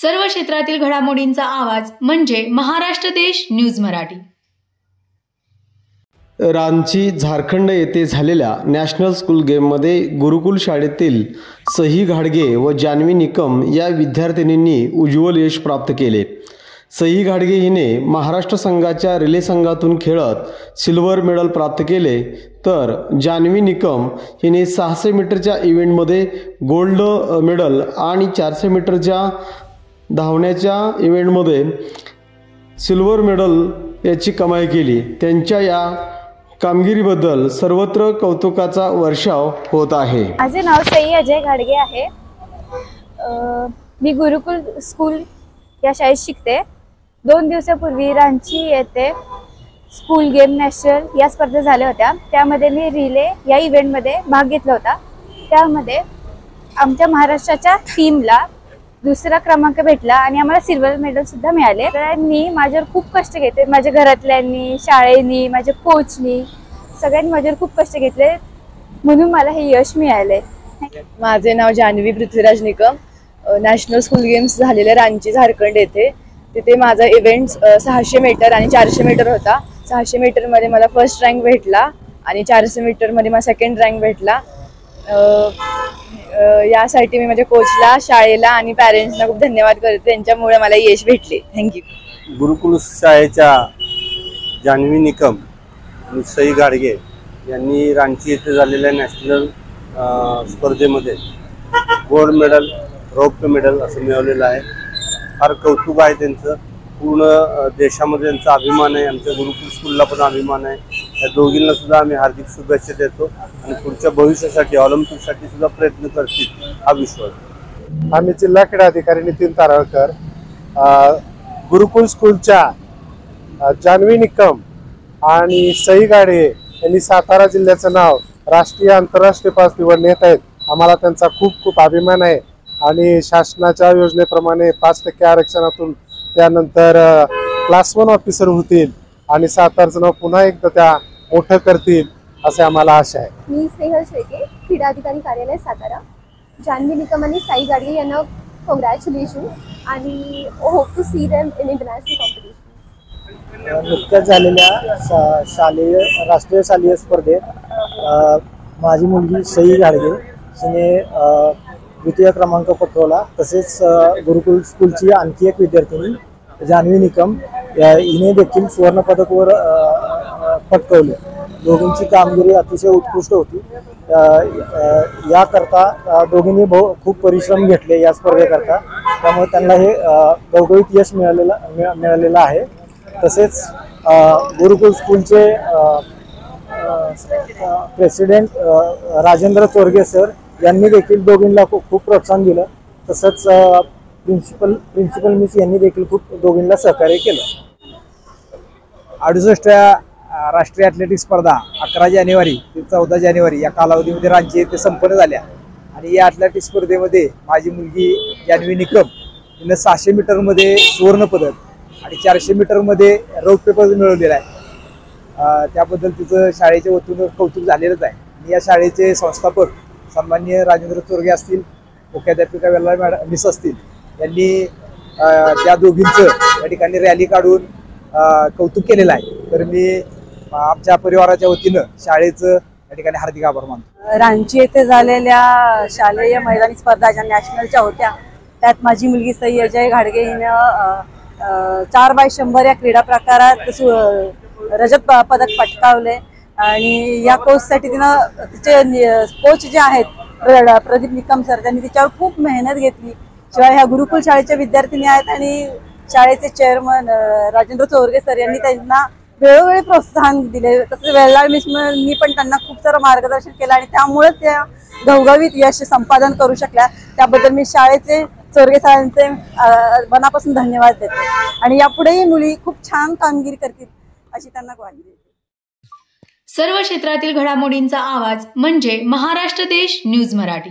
सर्व क्षेत्रातील घडामोडींचा आवाज म्हणजे महाराष्ट्र देश न्यूज मराठी। रांची झारखंड येथे झालेल्या नॅशनल स्कूल गेममध्ये गुरुकुल शाळेतील सही घाडगे व जान्हवी निकम या विद्यार्थिनींनी उज्ज्वल यश प्राप्त केले। सही घाडगे हिने महाराष्ट्र संघाच्या रिले संघातून खेळत सिल्वर मेडल प्राप्त केले, तर जान्हवी निकम हिने 600 मीटरच्या इव्हेंटमध्ये गोल्ड मेडल आणि 400 मीटरच्या धावण्याच्या इव्हेंटमध्ये सिल्वर मेडल याची कमाई केली। त्यांच्या या कामगिरीबद्दल सर्वत्र कौतुकाचा वर्षाव होत आहे। माझे नाव सई अजय घाडगे आहे। मी गुरुकुल स्कूल या शाळेत शिकते। 2 दिवसापूर्वी रांची येथे स्कूल गेम नॅशनल या स्पर्धा झाल्या होत्या। त्यामध्ये मी रिले या इव्हेंटमध्ये भाग घेतला होता। त्यामध्ये आमच्या महाराष्ट्राच्या टीमला दुसरा क्रमांक भेटला आणि आम्हाला सिल्वर मेडल सुद्धा मिळाले। तर मी माझ्यावर खूप कष्ट घेतले, माझ्या घरातल्यांनी, शाळेनी, माझ्या कोचनी, सगळ्यांनी माझ्यावर खूप कष्ट घेतले, म्हणून मला हे यश मिळाले। माझे नाव Janhavi Prithviraj Nikam. National school games झालेले रांची झारखंड येथे, तिथे माझा इव्हेंट 600 मीटर आणि 400 मीटर होता। 600 मीटर मध्ये मला फर्स्ट रँक भेटला आणि 400 मीटर मध्ये मला सेकंड रँक भेटला। यासाठी मी माझ्या कोचला, शाळेला आणि पॅरेंट्सना खूप धन्यवाद करते, त्यांच्यामुळे मला यश भेटले। थँक्यू। गुरुकुल शाळेच्या जान्हवी निकम आणि सई घाडगे यांनी रांची येथे झालेल्या नॅशनल स्पर्धेमध्ये गोल्ड मेडल, रौप्य मेडल असं मिळवलेलं आहे। फार कौतुक आहे त्यांचं, पूर्ण देशामध्ये त्यांचा अभिमान आहे, आमच्या गुरुकुल स्कूलला पण अभिमान आहे। या दोघींना सुद्धा आम्ही हार्दिक शुभेच्छा देतो आणि पुढच्या भविष्यासाठी ऑलिम्पिकसाठी सुद्धा प्रयत्न करतील हा विश्वास। आम्ही जिल्हा क्रीडा अधिकारी नितीन तारळकर, गुरुकुल स्कूलच्या जान्हवी निकम आणि सई घाडगे यांनी सातारा जिल्ह्याचं नाव राष्ट्रीय आंतरराष्ट्रीय पातळीवर नेत आहेत। आम्हाला त्यांचा खूप खूप अभिमान आहे आणि शासनाच्या योजनेप्रमाणे 5% आरक्षणातून त्यानंतर क्लास 1 ऑफिसर होतील आणि सातारचं नाव पुन्हा एकदा त्या मोठं करतील असे आम्हाला आशा आहे। मी स्नेहल शेळके, क्रीडा अधिकारी कार्यालय सातारा। जान्हवी निकम आणि सई घाडगे यांना कॉंग्रॅच्युलेशन आणि hope to see them in international competition. नुकत्याच झालेल्या शालेय राष्ट्रीय शालेय स्पर्धेत माझी मुलगी सई घाडगे हिने द्वितीय क्रमांक पटकावला। तसेच गुरुकुल स्कूलची आणखी एक विद्यार्थिनी जान्हवी निकम हिने देखील सुवर्णपदकवर पटकावले। दोघींची कामगिरी अतिशय उत्कृष्ट होती। याकरता दोघींनी खूप परिश्रम घेतले या स्पर्धेकरता, त्यामुळे त्यांना हे घवघवीत यश मिळालेलं आहे। तसेच गुरुकुल स्कूलचे प्रेसिडेंट राजेंद्र चोरगे सर यांनी देखील दोघींना खूप प्रोत्साहन दिलं। तसंच प्रिन्सिपल मिस यांनी देखील खूप दोघींना सहकार्य केलं। 68व्या राष्ट्रीय ॲथलेटिक्स स्पर्धा 11 जानेवारी ते 14 जानेवारी या कालावधीमध्ये रांची येथे संपन्न झाल्या आणि या ॲथलेटिक्स स्पर्धेमध्ये माझी मुलगी जान्हवी निकम हिनं 600 मीटरमध्ये सुवर्णपदक आणि 400 मीटरमध्ये रौप्य पदक मिळवलेलं आहे। त्याबद्दल तिचं शाळेच्या वतीनं कौतुक झालेलंच आहे। आणि या शाळेचे संस्थापक सन्माननीय राजेंद्र चोरगे असतील, मुख्याध्यापिका वेल्ला मॅडम मिस असतील, यांनी त्या दोघींचं या ठिकाणी रॅली काढून कौतुक केलेलं आहे। तर मी आमच्या परिवाराच्या वतीनं शाळेचं या ठिकाणी हार्दिक आभार मानतो। रांची येथे झालेल्या शालेय मैदानी स्पर्धा ज्या नॅशनलच्या होत्या, त्यात माझी मुलगी सई अजय घाडगे हिनं 4x100 या क्रीडा प्रकारात रजत पदक पटकावले आणि या कोर्ससाठी तिनं तिचे कोच जे आहेत प्रदीप निकम सर, त्यांनी तिच्यावर खूप मेहनत घेतली। शिवाय ह्या गुरुकुल शाळेच्या विद्यार्थिनी आहेत आणि शाळेचे चेअरमन राजेंद्र चोरगे सर यांनी त्यांना वेळोवेळी प्रोत्साहन दिले। तसेच वेल्ला मिसनी पण त्यांना खूप सारं मार्गदर्शन केलं आणि त्यामुळे त्या घवघवीत यश संपादन करू शकल्या। त्याबद्दल मी शाळेचे चोरगे सरांचे मनापासून धन्यवाद देते आणि यापुढेही मुली खूप छान कामगिरी करतील अशी त्यांना ग्वाही देते। सर्व क्षेत्रातील घडामोडींचा आवाज म्हणजे महाराष्ट्र देश न्यूज मराठी।